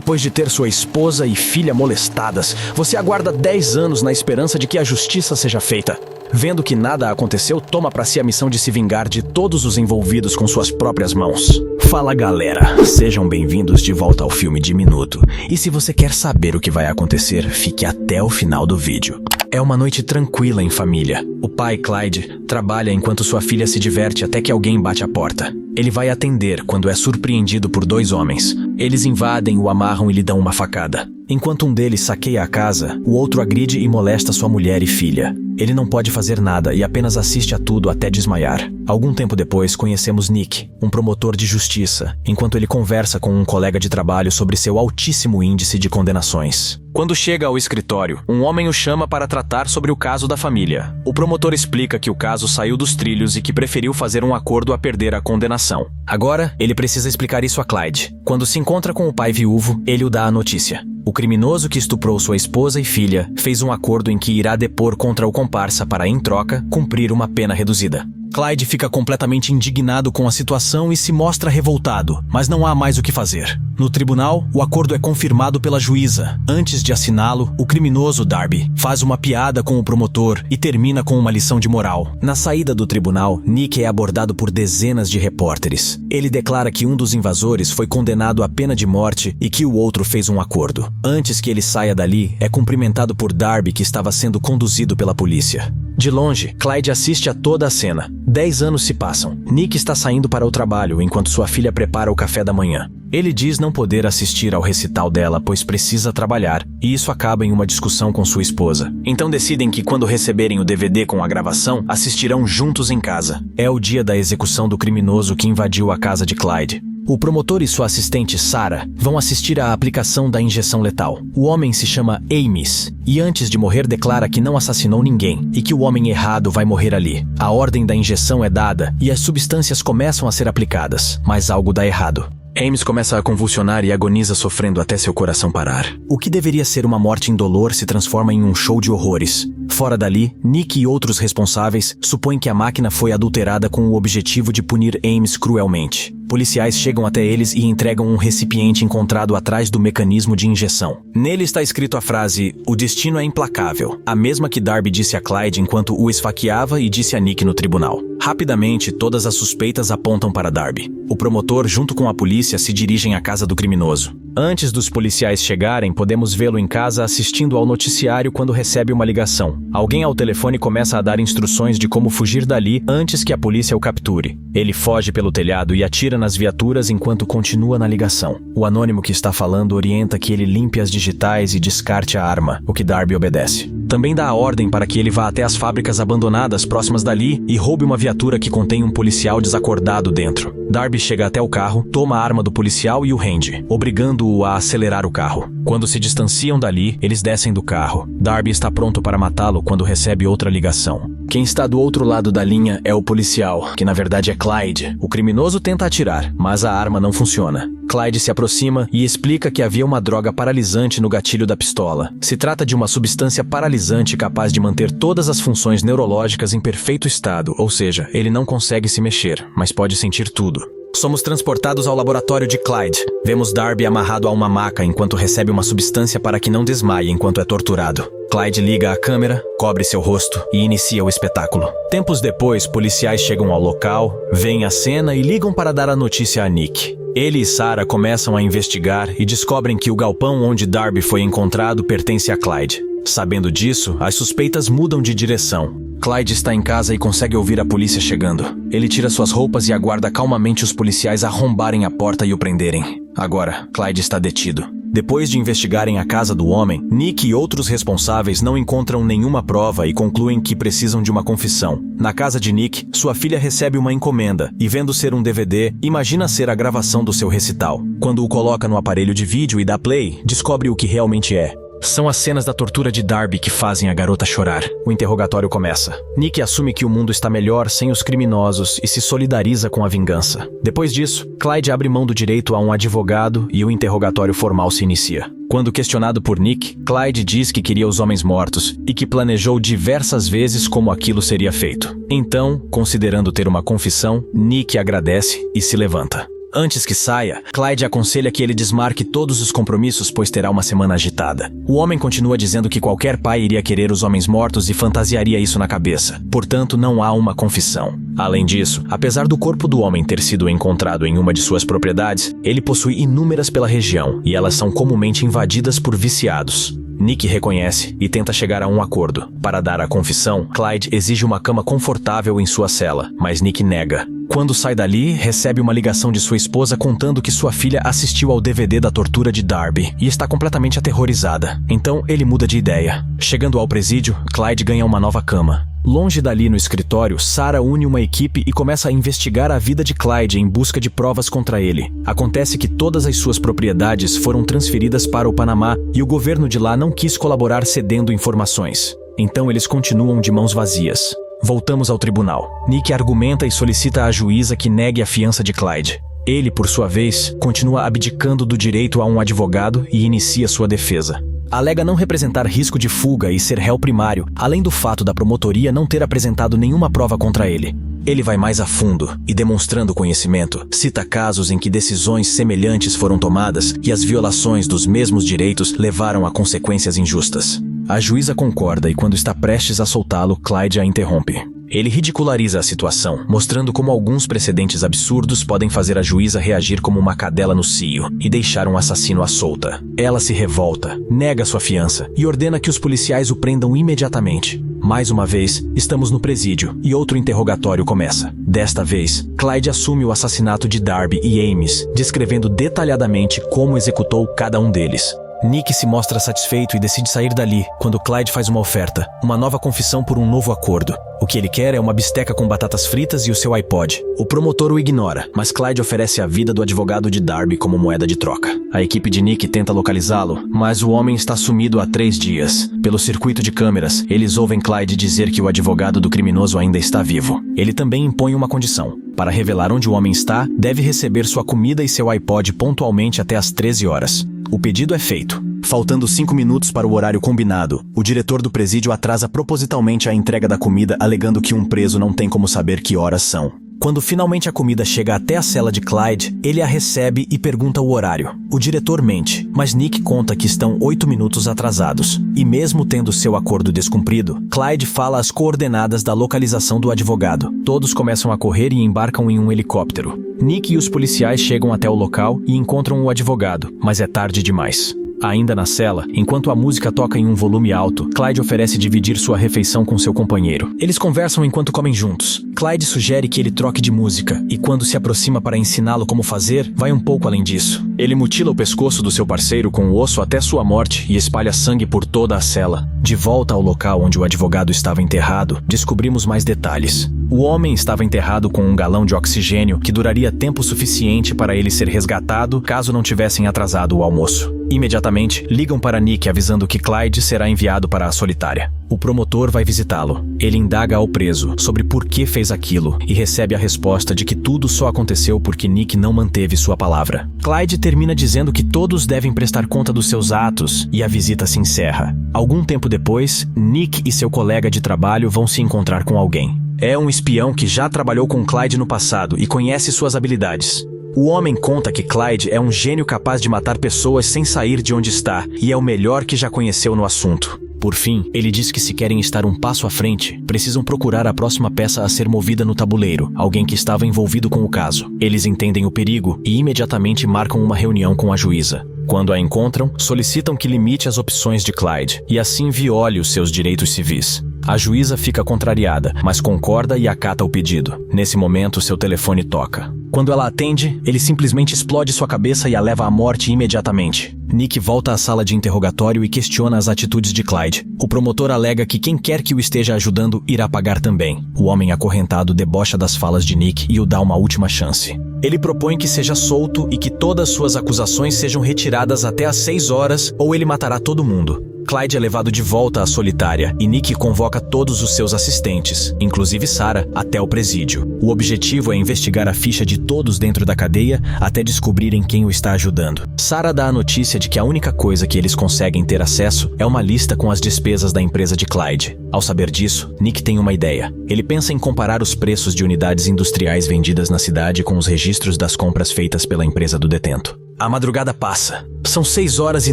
Depois de ter sua esposa e filha molestadas, você aguarda 10 anos na esperança de que a justiça seja feita. Vendo que nada aconteceu, toma para si a missão de se vingar de todos os envolvidos com suas próprias mãos. Fala galera, sejam bem-vindos de volta ao filme Diminuto. E se você quer saber o que vai acontecer, fique até o final do vídeo. É uma noite tranquila em família. O pai, Clyde, trabalha enquanto sua filha se diverte até que alguém bate a porta. Ele vai atender quando é surpreendido por 2 homens. Eles invadem, o amarram e lhe dão uma facada. Enquanto um deles saqueia a casa, o outro agride e molesta sua mulher e filha. Ele não pode fazer nada e apenas assiste a tudo até desmaiar. Algum tempo depois, conhecemos Nick, um promotor de justiça, enquanto ele conversa com um colega de trabalho sobre seu altíssimo índice de condenações. Quando chega ao escritório, um homem o chama para tratar sobre o caso da família. O promotor explica que o caso saiu dos trilhos e que preferiu fazer um acordo a perder a condenação. Agora, ele precisa explicar isso a Clyde. Quando se encontra com o pai viúvo, ele o dá a notícia. O criminoso que estuprou sua esposa e filha fez um acordo em que irá depor contra o comparsa para, em troca, cumprir uma pena reduzida. Clyde fica completamente indignado com a situação e se mostra revoltado, mas não há mais o que fazer. No tribunal, o acordo é confirmado pela juíza. Antes de assiná-lo, o criminoso Darby faz uma piada com o promotor e termina com uma lição de moral. Na saída do tribunal, Nick é abordado por dezenas de repórteres. Ele declara que um dos invasores foi condenado à pena de morte e que o outro fez um acordo. Antes que ele saia dali, é cumprimentado por Darby, que estava sendo conduzido pela polícia. De longe, Clyde assiste a toda a cena. 10 anos se passam. Nick está saindo para o trabalho enquanto sua filha prepara o café da manhã. Ele diz não poder assistir ao recital dela, pois precisa trabalhar, e isso acaba em uma discussão com sua esposa. Então decidem que quando receberem o DVD com a gravação, assistirão juntos em casa. É o dia da execução do criminoso que invadiu a casa de Clyde. O promotor e sua assistente, Sarah, vão assistir à aplicação da injeção letal. O homem se chama Amis, e antes de morrer declara que não assassinou ninguém, e que o homem errado vai morrer ali. A ordem da injeção é dada, e as substâncias começam a ser aplicadas, mas algo dá errado. Ames começa a convulsionar e agoniza, sofrendo até seu coração parar. O que deveria ser uma morte indolor se transforma em um show de horrores. Fora dali, Nick e outros responsáveis supõem que a máquina foi adulterada com o objetivo de punir Ames cruelmente. Policiais chegam até eles e entregam um recipiente encontrado atrás do mecanismo de injeção. Nele está escrito a frase, "O destino é implacável", a mesma que Darby disse a Clyde enquanto o esfaqueava e disse a Nick no tribunal. Rapidamente, todas as suspeitas apontam para Darby. O promotor, junto com a polícia, se dirigem à casa do criminoso. Antes dos policiais chegarem, podemos vê-lo em casa assistindo ao noticiário quando recebe uma ligação. Alguém ao telefone começa a dar instruções de como fugir dali antes que a polícia o capture. Ele foge pelo telhado e atira nas viaturas enquanto continua na ligação. O anônimo que está falando orienta que ele limpe as digitais e descarte a arma, o que Darby obedece. Também dá a ordem para que ele vá até as fábricas abandonadas próximas dali e roube uma viatura que contém um policial desacordado dentro. Darby chega até o carro, toma a arma do policial e o rende, obrigando-o a acelerar o carro. Quando se distanciam dali, eles descem do carro. Darby está pronto para matá-lo quando recebe outra ligação. Quem está do outro lado da linha é o policial, que na verdade é Clyde. O criminoso tenta atirar, mas a arma não funciona. Clyde se aproxima e explica que havia uma droga paralisante no gatilho da pistola. Se trata de uma substância paralisante capaz de manter todas as funções neurológicas em perfeito estado, ou seja, ele não consegue se mexer, mas pode sentir tudo. Somos transportados ao laboratório de Clyde. Vemos Darby amarrado a uma maca enquanto recebe uma substância para que não desmaie enquanto é torturado. Clyde liga a câmera, cobre seu rosto e inicia o espetáculo. Tempos depois, policiais chegam ao local, veem a cena e ligam para dar a notícia a Nick. Ele e Sarah começam a investigar e descobrem que o galpão onde Darby foi encontrado pertence a Clyde. Sabendo disso, as suspeitas mudam de direção. Clyde está em casa e consegue ouvir a polícia chegando. Ele tira suas roupas e aguarda calmamente os policiais arrombarem a porta e o prenderem. Agora, Clyde está detido. Depois de investigarem a casa do homem, Nick e outros responsáveis não encontram nenhuma prova e concluem que precisam de uma confissão. Na casa de Nick, sua filha recebe uma encomenda e, vendo ser um DVD, imagina ser a gravação do seu recital. Quando o coloca no aparelho de vídeo e dá play, descobre o que realmente é. São as cenas da tortura de Darby que fazem a garota chorar. O interrogatório começa. Nick assume que o mundo está melhor sem os criminosos e se solidariza com a vingança. Depois disso, Clyde abre mão do direito a um advogado e o interrogatório formal se inicia. Quando questionado por Nick, Clyde diz que queria os homens mortos e que planejou diversas vezes como aquilo seria feito. Então, considerando ter uma confissão, Nick agradece e se levanta. Antes que saia, Clyde aconselha que ele desmarque todos os compromissos, pois terá uma semana agitada. O homem continua dizendo que qualquer pai iria querer os homens mortos e fantasiaria isso na cabeça. Portanto, não há uma confissão. Além disso, apesar do corpo do homem ter sido encontrado em uma de suas propriedades, ele possui inúmeras pela região, e elas são comumente invadidas por viciados. Nick reconhece e tenta chegar a um acordo. Para dar a confissão, Clyde exige uma cama confortável em sua cela, mas Nick nega. Quando sai dali, recebe uma ligação de sua esposa contando que sua filha assistiu ao DVD da tortura de Darby e está completamente aterrorizada. Então, ele muda de ideia. Chegando ao presídio, Clyde ganha uma nova cama. Longe dali no escritório, Sarah une uma equipe e começa a investigar a vida de Clyde em busca de provas contra ele. Acontece que todas as suas propriedades foram transferidas para o Panamá e o governo de lá não quis colaborar cedendo informações. Então eles continuam de mãos vazias. Voltamos ao tribunal. Nick argumenta e solicita à juíza que negue a fiança de Clyde. Ele, por sua vez, continua abdicando do direito a um advogado e inicia sua defesa. Alega não representar risco de fuga e ser réu primário, além do fato da promotoria não ter apresentado nenhuma prova contra ele. Ele vai mais a fundo e, demonstrando conhecimento, cita casos em que decisões semelhantes foram tomadas e as violações dos mesmos direitos levaram a consequências injustas. A juíza concorda e, quando está prestes a soltá-lo, Clyde a interrompe. Ele ridiculariza a situação, mostrando como alguns precedentes absurdos podem fazer a juíza reagir como uma cadela no cio e deixar um assassino à solta. Ela se revolta, nega sua fiança e ordena que os policiais o prendam imediatamente. Mais uma vez, estamos no presídio e outro interrogatório começa. Desta vez, Clyde assume o assassinato de Darby e Ames, descrevendo detalhadamente como executou cada um deles. Nick se mostra satisfeito e decide sair dali, quando Clyde faz uma oferta, uma nova confissão por um novo acordo. O que ele quer é uma bisteca com batatas fritas e o seu iPod. O promotor o ignora, mas Clyde oferece a vida do advogado de Darby como moeda de troca. A equipe de Nick tenta localizá-lo, mas o homem está sumido há 3 dias. Pelo circuito de câmeras, eles ouvem Clyde dizer que o advogado do criminoso ainda está vivo. Ele também impõe uma condição. Para revelar onde o homem está, deve receber sua comida e seu iPod pontualmente até às 13 horas. O pedido é feito. Faltando 5 minutos para o horário combinado, o diretor do presídio atrasa propositalmente a entrega da comida, alegando que um preso não tem como saber que horas são. Quando finalmente a comida chega até a cela de Clyde, ele a recebe e pergunta o horário. O diretor mente, mas Nick conta que estão 8 minutos atrasados. E mesmo tendo seu acordo descumprido, Clyde fala as coordenadas da localização do advogado. Todos começam a correr e embarcam em um helicóptero. Nick e os policiais chegam até o local e encontram o advogado, mas é tarde demais. Ainda na cela, enquanto a música toca em um volume alto, Clyde oferece dividir sua refeição com seu companheiro. Eles conversam enquanto comem juntos. Clyde sugere que ele troque de música, e quando se aproxima para ensiná-lo como fazer, vai um pouco além disso. Ele mutila o pescoço do seu parceiro com o osso até sua morte e espalha sangue por toda a cela. De volta ao local onde o advogado estava enterrado, descobrimos mais detalhes. O homem estava enterrado com um galão de oxigênio que duraria tempo suficiente para ele ser resgatado caso não tivessem atrasado o almoço. Imediatamente, ligam para Nick avisando que Clyde será enviado para a solitária. O promotor vai visitá-lo. Ele indaga ao preso sobre por que fez aquilo e recebe a resposta de que tudo só aconteceu porque Nick não manteve sua palavra. Clyde termina dizendo que todos devem prestar conta dos seus atos e a visita se encerra. Algum tempo depois, Nick e seu colega de trabalho vão se encontrar com alguém. É um espião que já trabalhou com Clyde no passado e conhece suas habilidades. O homem conta que Clyde é um gênio capaz de matar pessoas sem sair de onde está e é o melhor que já conheceu no assunto. Por fim, ele diz que se querem estar um passo à frente, precisam procurar a próxima peça a ser movida no tabuleiro, alguém que estava envolvido com o caso. Eles entendem o perigo e imediatamente marcam uma reunião com a juíza. Quando a encontram, solicitam que limite as opções de Clyde e assim viole os seus direitos civis. A juíza fica contrariada, mas concorda e acata o pedido. Nesse momento, seu telefone toca. Quando ela atende, ele simplesmente explode sua cabeça e a leva à morte imediatamente. Nick volta à sala de interrogatório e questiona as atitudes de Clyde. O promotor alega que quem quer que o esteja ajudando irá pagar também. O homem acorrentado debocha das falas de Nick e o dá uma última chance. Ele propõe que seja solto e que todas suas acusações sejam retiradas até às 6 horas ou ele matará todo mundo. Clyde é levado de volta à solitária e Nick convoca todos os seus assistentes, inclusive Sarah, até o presídio. O objetivo é investigar a ficha de todos dentro da cadeia até descobrirem quem o está ajudando. Sarah dá a notícia de que a única coisa que eles conseguem ter acesso é uma lista com as despesas da empresa de Clyde. Ao saber disso, Nick tem uma ideia. Ele pensa em comparar os preços de unidades industriais vendidas na cidade com os registros das compras feitas pela empresa do detento. A madrugada passa. São 6 horas e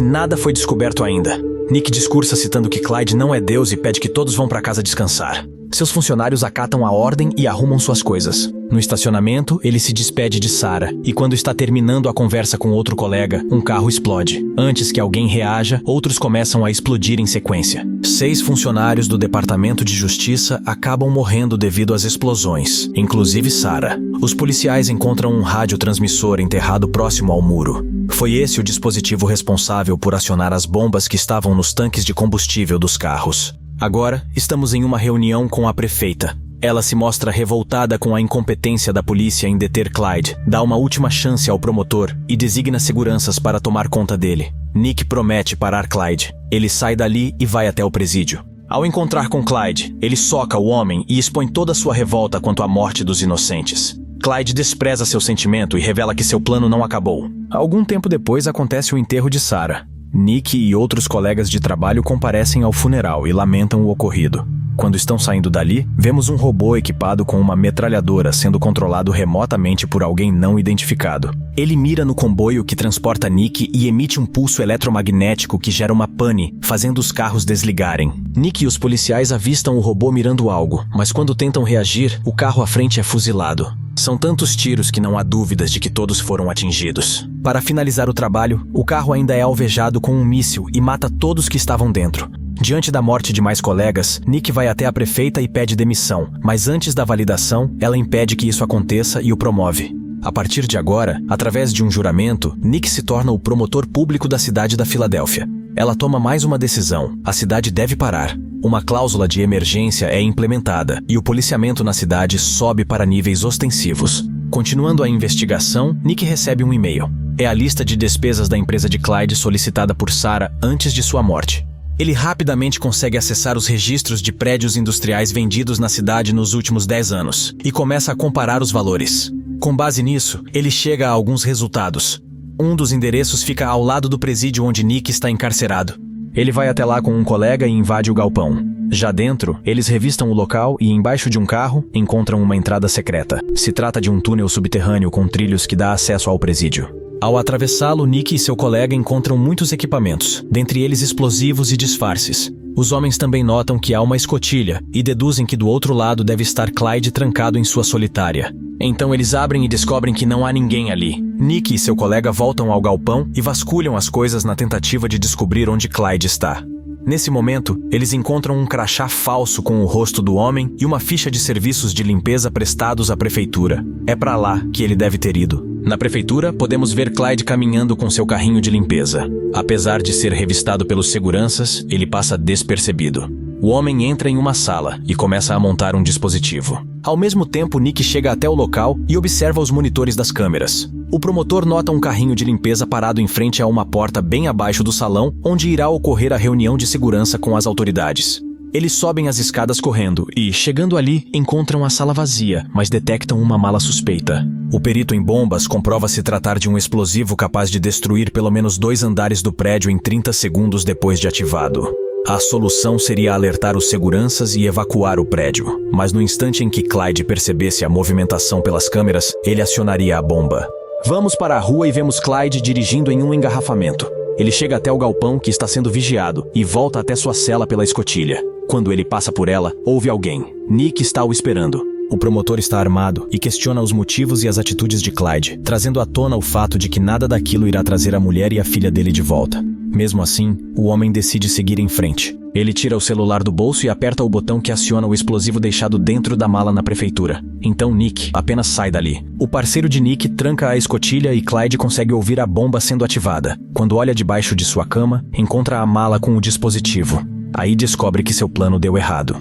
nada foi descoberto ainda. Nick discursa citando que Clyde não é Deus e pede que todos vão para casa descansar. Seus funcionários acatam a ordem e arrumam suas coisas. No estacionamento, ele se despede de Sarah e quando está terminando a conversa com outro colega, um carro explode. Antes que alguém reaja, outros começam a explodir em sequência. 6 funcionários do Departamento de Justiça acabam morrendo devido às explosões, inclusive Sarah. Os policiais encontram um radiotransmissor enterrado próximo ao muro. Foi esse o dispositivo responsável por acionar as bombas que estavam nos tanques de combustível dos carros. Agora, estamos em uma reunião com a prefeita. Ela se mostra revoltada com a incompetência da polícia em deter Clyde, dá uma última chance ao promotor e designa seguranças para tomar conta dele. Nick promete parar Clyde. Ele sai dali e vai até o presídio. Ao encontrar com Clyde, ele soca o homem e expõe toda a sua revolta quanto à morte dos inocentes. Clyde despreza seu sentimento e revela que seu plano não acabou. Algum tempo depois acontece o enterro de Sarah. Nick e outros colegas de trabalho comparecem ao funeral e lamentam o ocorrido. Quando estão saindo dali, vemos um robô equipado com uma metralhadora sendo controlado remotamente por alguém não identificado. Ele mira no comboio que transporta Nick e emite um pulso eletromagnético que gera uma pane, fazendo os carros desligarem. Nick e os policiais avistam o robô mirando algo, mas quando tentam reagir, o carro à frente é fuzilado. São tantos tiros que não há dúvidas de que todos foram atingidos. Para finalizar o trabalho, o carro ainda é alvejado com um míssil e mata todos que estavam dentro. Diante da morte de mais colegas, Nick vai até a prefeita e pede demissão, mas antes da validação, ela impede que isso aconteça e o promove. A partir de agora, através de um juramento, Nick se torna o promotor público da cidade da Filadélfia. Ela toma mais uma decisão: a cidade deve parar. Uma cláusula de emergência é implementada e o policiamento na cidade sobe para níveis ostensivos. Continuando a investigação, Nick recebe um e-mail. É a lista de despesas da empresa de Clyde solicitada por Sarah antes de sua morte. Ele rapidamente consegue acessar os registros de prédios industriais vendidos na cidade nos últimos 10 anos e começa a comparar os valores. Com base nisso, ele chega a alguns resultados. Um dos endereços fica ao lado do presídio onde Nick está encarcerado. Ele vai até lá com um colega e invade o galpão. Já dentro, eles revistam o local e, embaixo de um carro, encontram uma entrada secreta. Se trata de um túnel subterrâneo com trilhos que dá acesso ao presídio. Ao atravessá-lo, Nick e seu colega encontram muitos equipamentos, dentre eles explosivos e disfarces. Os homens também notam que há uma escotilha e deduzem que do outro lado deve estar Clyde trancado em sua solitária. Então eles abrem e descobrem que não há ninguém ali. Nick e seu colega voltam ao galpão e vasculham as coisas na tentativa de descobrir onde Clyde está. Nesse momento, eles encontram um crachá falso com o rosto do homem e uma ficha de serviços de limpeza prestados à prefeitura. É para lá que ele deve ter ido. Na prefeitura, podemos ver Clyde caminhando com seu carrinho de limpeza. Apesar de ser revistado pelos seguranças, ele passa despercebido. O homem entra em uma sala e começa a montar um dispositivo. Ao mesmo tempo, Nick chega até o local e observa os monitores das câmeras. O promotor nota um carrinho de limpeza parado em frente a uma porta bem abaixo do salão, onde irá ocorrer a reunião de segurança com as autoridades. Eles sobem as escadas correndo e, chegando ali, encontram a sala vazia, mas detectam uma mala suspeita. O perito em bombas comprova se tratar de um explosivo capaz de destruir pelo menos 2 andares do prédio em 30 segundos depois de ativado. A solução seria alertar os seguranças e evacuar o prédio, mas no instante em que Clyde percebesse a movimentação pelas câmeras, ele acionaria a bomba. Vamos para a rua e vemos Clyde dirigindo em um engarrafamento. Ele chega até o galpão que está sendo vigiado e volta até sua cela pela escotilha. Quando ele passa por ela, ouve alguém. Nick está o esperando. O promotor está armado e questiona os motivos e as atitudes de Clyde, trazendo à tona o fato de que nada daquilo irá trazer a mulher e a filha dele de volta. Mesmo assim, o homem decide seguir em frente. Ele tira o celular do bolso e aperta o botão que aciona o explosivo deixado dentro da mala na prefeitura. Então Nick apenas sai dali. O parceiro de Nick tranca a escotilha e Clyde consegue ouvir a bomba sendo ativada. Quando olha debaixo de sua cama, encontra a mala com o dispositivo. Aí descobre que seu plano deu errado.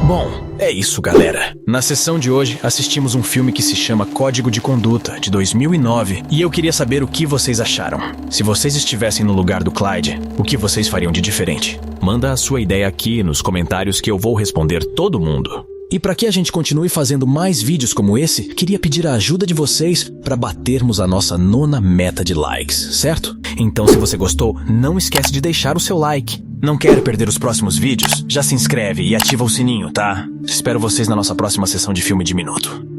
Bom, É isso, galera. Na sessão de hoje, assistimos um filme que se chama Código de Conduta, de 2009, e eu queria saber o que vocês acharam. Se vocês estivessem no lugar do Clyde, o que vocês fariam de diferente? Manda a sua ideia aqui nos comentários que eu vou responder todo mundo. E para que a gente continue fazendo mais vídeos como esse, queria pedir a ajuda de vocês para batermos a nossa 9ª meta de likes, certo? Então, se você gostou, não esquece de deixar o seu like. Não quer perder os próximos vídeos? Já se inscreve e ativa o sininho, tá? Espero vocês na nossa próxima sessão de filme de minuto.